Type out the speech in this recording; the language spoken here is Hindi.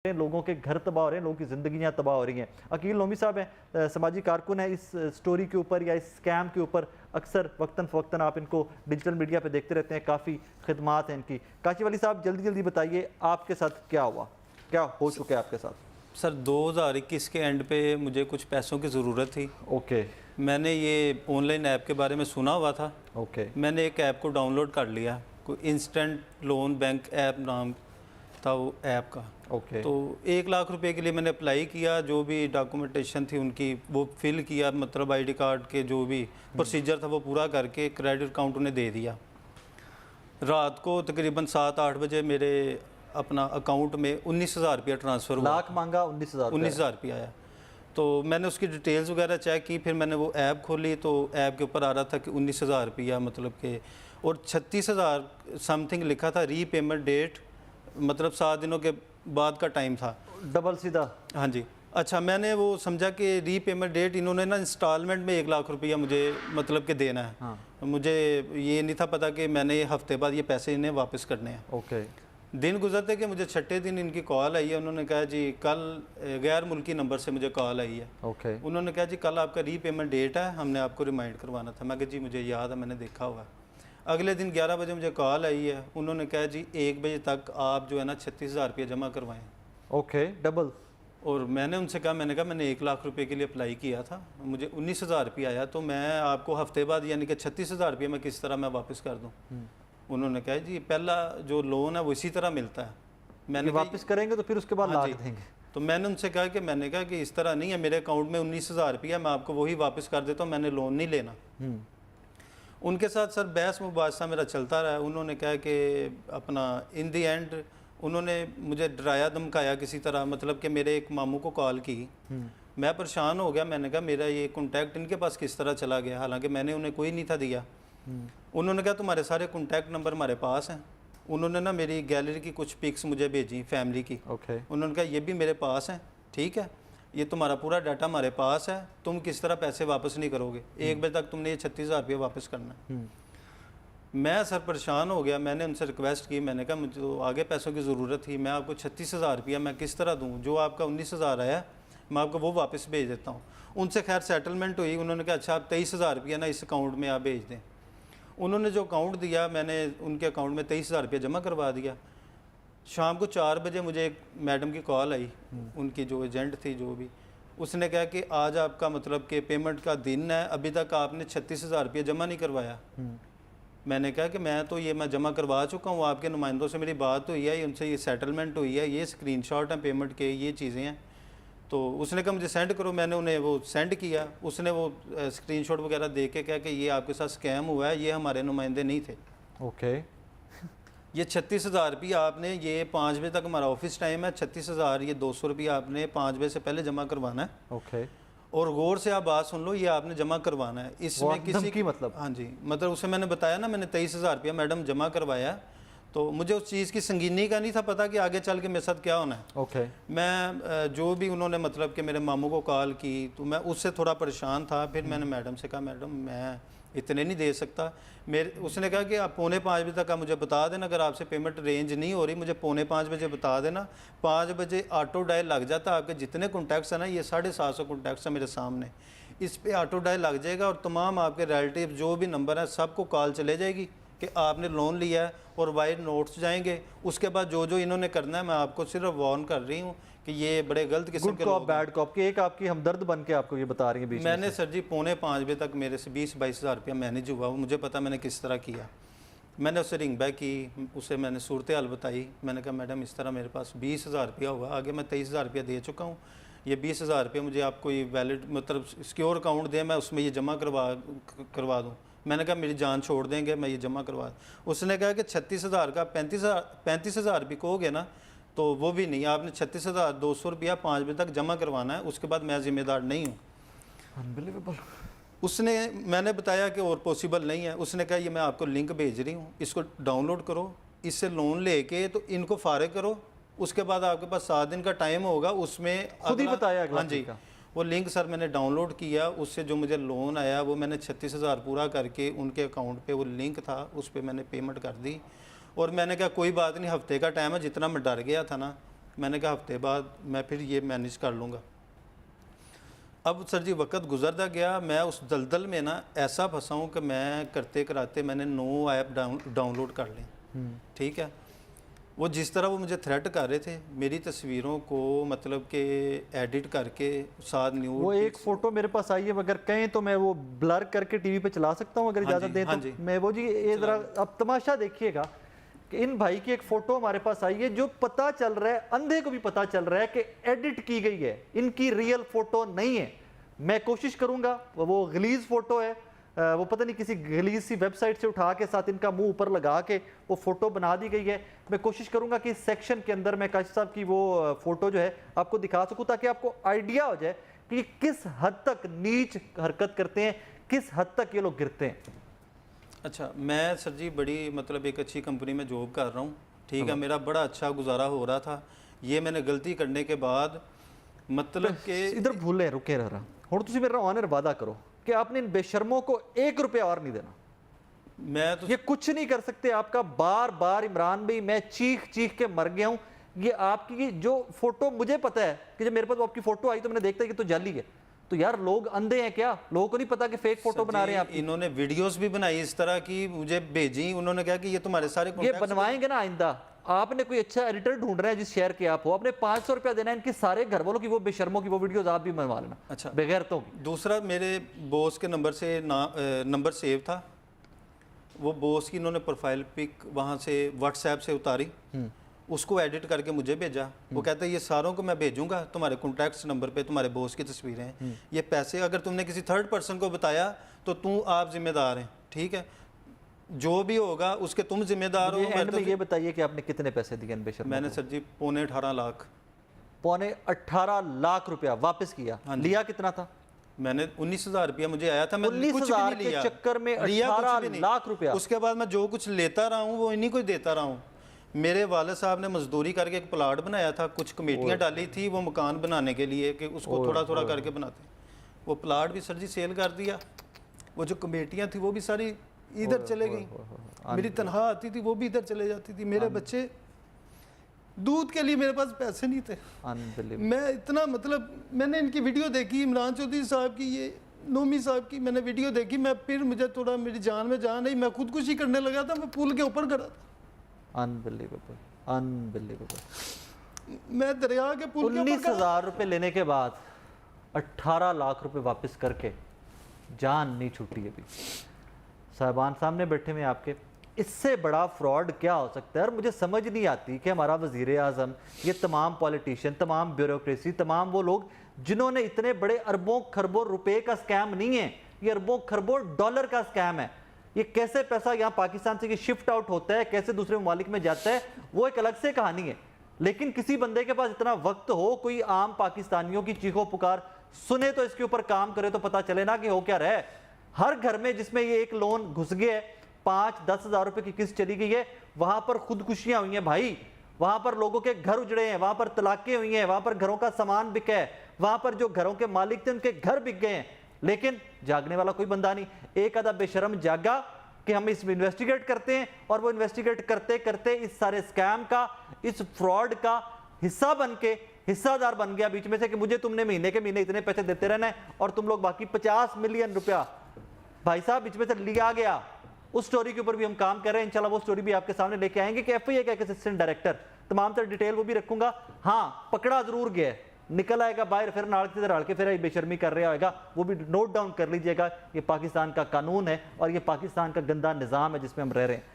लोगों के घर तबाह हो रहे हैं, लोगों की ज़िंदगियां तबाह हो रही हैं। अकील लोमी साहब हैं, समाजी कारकुन है, इस स्टोरी के ऊपर या इस स्कैम के ऊपर अक्सर वक्तन फ़वक्तन आप इनको डिजिटल मीडिया पे देखते रहते हैं, काफ़ी खिदमात हैं इनकी। काशी वाली साहब जल्दी जल्दी बताइए आपके साथ क्या हुआ, क्या हो चुका है आपके साथ? सर 2021 के एंड पे मुझे कुछ पैसों की ज़रूरत थी। ओके। मैंने ये ऑनलाइन ऐप के बारे में सुना हुआ था। ओके। मैंने एक ऐप को डाउनलोड कर लिया, कोई इंस्टेंट लोन बैंक ऐप नाम था वो ऐप का। ओके। तो 1 लाख रुपए के लिए मैंने अप्लाई किया, जो भी डॉक्यूमेंटेशन थी उनकी वो फिल किया, मतलब आईडी कार्ड के जो भी प्रोसीजर था वो पूरा करके क्रेडिट अकाउंट उन्हें दे दिया। रात को तकरीबन 7-8 बजे मेरे अपना अकाउंट में 19,000 रुपया ट्रांसफ़र हुआ। लाख मांगा, 19,000 रुपया आया। तो मैंने उसकी डिटेल्स वगैरह चेक की, फिर मैंने वो ऐप खोली तो ऐप के ऊपर आ रहा था कि 19,000 रुपया मतलब कि, और 36,000 समथिंग लिखा था रीपेमेंट डेट, मतलब 7 दिनों के बाद का टाइम था। डबल सीधा। हाँ जी। अच्छा, मैंने वो समझा कि रीपेमेंट डेट इन्होंने ना इंस्टॉलमेंट में 1 लाख रुपया मुझे मतलब कि देना है। हाँ। मुझे ये नहीं था पता कि मैंने हफ्ते बाद ये पैसे इन्हें वापस करने हैं। ओके। दिन गुजरते कि मुझे छठे दिन इनकी कॉल आई है। उन्होंने कहा जी कल गैर मुल्की नंबर से मुझे कॉल आई है। ओके। उन्होंने कहा जी कल आपका रीपेमेंट डेट है, हमने आपको रिमाइंड करवाना था। मैं कहा जी मुझे याद है, मैंने देखा हुआ। अगले दिन 11 बजे मुझे कॉल आई है। उन्होंने कहा जी 1 बजे तक आप जो है ना 36,000 रुपये जमा करवाएं। Okay, double. और मैंने उनसे कहा, मैंने 1 लाख रुपए के लिए अप्लाई किया था, मुझे 19,000 रुपये आया, तो मैं आपको हफ्ते बाद यानी कि 36,000 रुपये मैं किस तरह मैं वापस कर दूँ। उन्होंने कहा जी पहला जो लोन है वो इसी तरह मिलता है। मैंने वापस करेंगे तो फिर उसके बाद लाख देंगे। तो मैंने उनसे कहा कि मैंने कहा कि इस तरह नहीं है, मेरे अकाउंट में 19,000 रुपया, मैं आपको वही वापस कर देता हूँ, मैंने लोन नहीं लेना। उनके साथ सर बहस मुबासा मेरा चलता रहा। उन्होंने कहा कि अपना इन दी एंड उन्होंने मुझे डराया धमकाया किसी तरह, मतलब कि मेरे एक मामू को कॉल की। मैं परेशान हो गया। मैंने कहा मेरा ये कॉन्टैक्ट इनके पास किस तरह चला गया, हालांकि मैंने उन्हें कोई नहीं था दिया। उन्होंने कहा तुम्हारे सारे कॉन्टैक्ट नंबर हमारे पास हैं। उन्होंने ना मेरी गैलरी की कुछ पिक्स मुझे भेजी फैमिली की। उन्होंने कहा ये भी मेरे पास हैं, ठीक है, ये तुम्हारा पूरा डाटा हमारे पास है, तुम किस तरह पैसे वापस नहीं करोगे, 1 बजे तक तुमने ये 36,000 रुपये वापस करना है। मैं सर परेशान हो गया। मैंने उनसे रिक्वेस्ट की, मैंने कहा मुझे तो आगे पैसों की ज़रूरत थी, मैं आपको 36,000 रुपया मैं किस तरह दूँ, जो आपका 19,000 आया मैं आपको वो वापस भेज देता हूँ। उनसे खैर सेटलमेंट हुई। उन्होंने कहा अच्छा आप 23,000 रुपया ना इस अकाउंट में आप भेज दें। उन्होंने जो अकाउंट दिया, मैंने उनके अकाउंट में 23,000 रुपया जमा करवा दिया। शाम को 4 बजे मुझे एक मैडम की कॉल आई, उनकी जो एजेंट थी जो भी, उसने कहा कि आज आपका मतलब कि पेमेंट का दिन है, अभी तक आपने 36,000 रुपया जमा नहीं करवाया। मैंने कहा कि मैं जमा करवा चुका हूँ, आपके नुमाइंदों से मेरी बात हुई है, उनसे ये सेटलमेंट हुई है, ये स्क्रीनशॉट हैं पेमेंट के, ये चीज़ें हैं। तो उसने कहा मुझे सेंड करो। मैंने उन्हें वो सेंड किया। उसने वो स्क्रीनशॉट वगैरह दे के कहा कि ये आपके साथ स्कैम हुआ है, ये हमारे नुमाइंदे नहीं थे। ओके। ये 36,000 रुपया आपने, ये 5 बजे तक हमारा ऑफिस टाइम है, 36,000 ये 200 रुपया आपने 5 बजे से पहले जमा करवाना है। ओके। और गौर से आप बात सुन लो, ये आपने जमा करवाना है। इसमें किसी की मतलब, हाँ जी, मतलब उसे मैंने बताया ना मैंने 23,000 रुपया मैडम जमा करवाया, तो मुझे उस चीज़ की संगीनी का नहीं था पता कि आगे चल के मेरे साथ क्या होना है। ओके। मैं जो भी उन्होंने मतलब कि मेरे मामू को कॉल की तो मैं उससे थोड़ा परेशान था। फिर मैंने मैडम से कहा मैडम मैं इतने नहीं दे सकता। उसने कहा कि आप 4:45 बजे तक आप मुझे बता देना, अगर आपसे पेमेंट रेंज नहीं हो रही मुझे 4:45 बजे बता देना। 5 बजे ऑटो डायल लग जाता, आपके जितने कॉन्टैक्ट्स हैं ना, ये 750 कॉन्टैक्ट्स हैं मेरे सामने, इस पर ऑटो डायल लग जाएगा और तमाम आपके रिलेटिव जो भी नंबर हैं सबको कॉल चले जाएगी कि आपने लोन लिया है, और वाइड नोट्स जाएंगे। उसके बाद जो जो इन्होंने करना है, मैं आपको सिर्फ वार्न कर रही हूँ कि ये बड़े गलत किस्म के लोग, बैड कॉप की एक आपकी हमदर्द बन के आपको ये बता रही है बीच मैंने सर जी 4:45 बजे तक मेरे से 20-22 हज़ार रुपया मैनेज हुआ। मुझे पता मैंने किस तरह किया। मैंने उससे रिंग बैक की, उसे मैंने सूरत हाल बताई। मैंने कहा मैडम इस तरह मेरे पास 20,000 रुपया हुआ, आगे मैं 23,000 रुपया दे चुका हूँ, ये 20,000 रुपये मुझे आपको ये वैलिड मतलब सिक्योर अकाउंट दें, मैं उसमें ये जमा करवा दूँ। मैंने कहा मेरी जान छोड़ देंगे, मैं ये जमा करवा। उसने कहा कि 36,000 का 35,000 भी कहोगे ना तो वो भी नहीं, आपने 36,200 रुपया 5 बजे तक जमा करवाना है, उसके बाद मैं ज़िम्मेदार नहीं हूँ। अनबिलीवेबल। उसने मैंने बताया कि और पॉसिबल नहीं है। उसने कहा ये मैं आपको लिंक भेज रही हूँ, इसको डाउनलोड करो, इससे लोन लेके तो इनको फारिग करो, उसके बाद आपके पास 7 दिन का टाइम होगा, उसमें खुद ही बताया। हाँ जी, वो लिंक सर मैंने डाउनलोड किया, उससे जो मुझे लोन आया वो मैंने 36,000 पूरा करके उनके अकाउंट पे वो लिंक था उस पर मैंने पेमेंट कर दी। और मैंने कहा कोई बात नहीं, हफ्ते का टाइम है, जितना मैं डर गया था ना, मैंने कहा हफ्ते बाद मैं फिर ये मैनेज कर लूँगा। अब सर जी वक्त गुजरता गया, मैं उस दलदल में ना ऐसा फंसा हूँ कि मैं करते कराते मैंने 9 ऐप डाउनलोड कर ली। ठीक है, वो जिस तरह वो मुझे थ्रेट कर रहे थे, मेरी तस्वीरों को मतलब कि एडिट करके साथ न्यूड, वो एक फोटो मेरे पास आई है, अगर कहें तो मैं वो ब्लर करके टीवी पे चला सकता हूँ अगर हाँ इजाजत जी, दें हाँ तो। जी। मैं वो जी ये जरा अब तमाशा देखिएगा कि इन भाई की एक फोटो हमारे पास आई है जो पता चल रहा है, अंधे को भी पता चल रहा है कि एडिट की गई है, इनकी रियल फोटो नहीं है। मैं कोशिश करूंगा, वो गलीज फोटो है, वो पता नहीं किसी गलीज सी वेबसाइट से उठा के साथ इनका मुंह ऊपर लगा के वो फोटो बना दी गई है। मैं कोशिश करूंगा कि इस सेक्शन के अंदर मैं काशिफ साहब की वो फोटो जो है आपको दिखा सकूं, ताकि आपको आइडिया हो जाए कि किस हद तक नीच हरकत करते हैं, किस हद तक ये लोग गिरते हैं। अच्छा, मैं सर जी बड़ी मतलब एक अच्छी कंपनी में जॉब कर रहा हूँ। ठीक है, मेरा बड़ा अच्छा गुजारा हो रहा था। ये मैंने गलती करने के बाद मतलब कि इधर भूले रुके रहा हूँ, तुम मेरा ऑनर वादा करो कि आपने इन बेशर्मों को 1 रुपया और नहीं देना। मैं तो ये कुछ नहीं कर सकते आपका। बार बार इमरान भाई मैं चीख चीख के मर गया हूं। ये आपकी जो फोटो, मुझे पता है कि जब मेरे पास आपकी फोटो आई तो मैंने देखता है कि तो जाली है। तो यार लोग अंधे हैं क्या? लोगों को नहीं पता कि फेक फोटो बना रहे हैं आप? इन्होंने वीडियोस भी बनाई इस तरह की, मुझे भेजी। उन्होंने कहा कि ये तुम्हारे सारे ये बनवाएंगे ना आइंदा। आपने कोई अच्छा एडिटर ढूंढ रहे हैं जिस शहर के आप हो, आपने 500 रुपया देना है इनके सारे घर वालों की, वो बेशर्मों की वो वीडियोस आप भी बनवा लेना। अच्छा, बेगैरतों की। दूसरा मेरे बॉस के नंबर से नंबर सेव था। वो बॉस की इन्होंने प्रोफाइल पिक वहाँ से व्हाट्सएप से उतारी, उसको एडिट करके मुझे भेजा। वो कहता है ये सारों को मैं भेजूंगा तुम्हारे कॉन्टैक्ट्स नंबर पे, तुम्हारे बॉस की तस्वीरें हैं, ये पैसे अगर तुमने किसी थर्ड पर्सन को बताया तो आप जिम्मेदार हैं। ठीक है, जो भी होगा उसके तुम जिम्मेदार हो। एंड में ये बताइए कि आपने कितने पैसे दिए इन बेशर्मों? मैंने सर जी 18.5 लाख। 18.5 लाख रुपया वापस किया। लिया कितना था? मैंने 19,000 रुपया मुझे आया था, मैं कुछ भी 19,000 नहीं के लिया। चक्कर में लिया कुछ 18 भी नहीं। लाख रुपया। उसके बाद मैं जो कुछ लेता रहा हूँ वो इन्हीं को ही देता रहा हूँ। मेरे वाले साहब ने मजदूरी करके एक प्लाट बनाया था, कुछ कमेटियाँ डाली थी वो मकान बनाने के लिए कि उसको थोड़ा थोड़ा करके बनाते। वो प्लाट भी सर जी सेल कर दिया। वो जो कमेटियाँ थी वो भी सारी इधर चले गई। मेरी तनख्वाह आती थी वो भी इधर चले जाती थी। मेरे बच्चे दूध के लिए मेरे पास पैसे नहीं थे। मैं इतना मतलब मैंने इनकी वीडियो देखी, इमरान चौधरी साहब की, ये नोमी साहब की मैंने वीडियो देखी। मैं फिर मुझे थोड़ा मेरी जान में जान नहीं, मैं खुदकुशी करने लगा था। मैं पुल के ऊपर खड़ा था। Unbelievable, unbelievable. मैं दरिया के पुल के ऊपर 19,000 रुपए लेने के बाद 18 लाख रुपए वापस करके जान नहीं छूटी अभी। साहबान सामने बैठे हुए आपके, इससे बड़ा फ्रॉड क्या हो सकता है? और मुझे समझ नहीं आती कि हमारा वजीर आज़म, ये तमाम पॉलिटिशियन, तमाम ब्यूरोक्रेसी, तमाम वो लोग जिन्होंने इतने बड़े अरबों खरबों रुपए का स्कैम नहीं है, ये अरबों खरबों डॉलर का स्कैम है। ये कैसे पैसा यहाँ पाकिस्तान से शिफ्ट आउट होता है, कैसे दूसरे ममालिक में जाता है, वो एक अलग से कहानी है। लेकिन किसी बंदे के पास इतना वक्त हो, कोई आम पाकिस्तानियों की चीखों पुकार सुने तो इसके ऊपर काम करे तो पता चले ना कि हो क्या रहा है। हर घर में जिसमें ये एक लोन घुस गया है, 5-10 हज़ार रुपए की किस्त चली गई है, वहां पर खुदकुशियां हुई हैं भाई, वहां पर लोगों के घर उजड़े हैं, वहां पर तलाकें हुई हैं, वहां पर घरों का सामान बिका है, वहां पर जो घरों के मालिक थे उनके घर बिक गए हैं। लेकिन जागने वाला कोई बंदा नहीं। एक आधा बेशरम जागा कि हम इसमें इन्वेस्टिगेट करते हैं, और वो इन्वेस्टिगेट करते करते इस सारे स्कैम का, इस फ्रॉड का हिस्सा बन के, हिस्सादार बन गया बीच में से कि मुझे तुमने महीने के महीने इतने पैसे देते रहना है और तुम लोग बाकी 50 मिलियन रुपया भाई साहब बीच में से लिया गया। उस स्टोरी के ऊपर भी हम काम कर रहे हैं। इंशाल्लाह वो स्टोरी भी आपके सामने लेके आएंगे कि एफआईए का एक असिस्टेंट डायरेक्टर, तमाम तरह डिटेल वो भी रखूंगा। हाँ, पकड़ा जरूर गया, निकल आएगा बाहर, फिर नाल से डाल के फिर बेशर्मी कर रहा होगा, वो भी नोट डाउन कर लीजिएगा। ये पाकिस्तान का कानून है और ये पाकिस्तान का गंदा निज़ाम है जिसमें हम रह रहे हैं।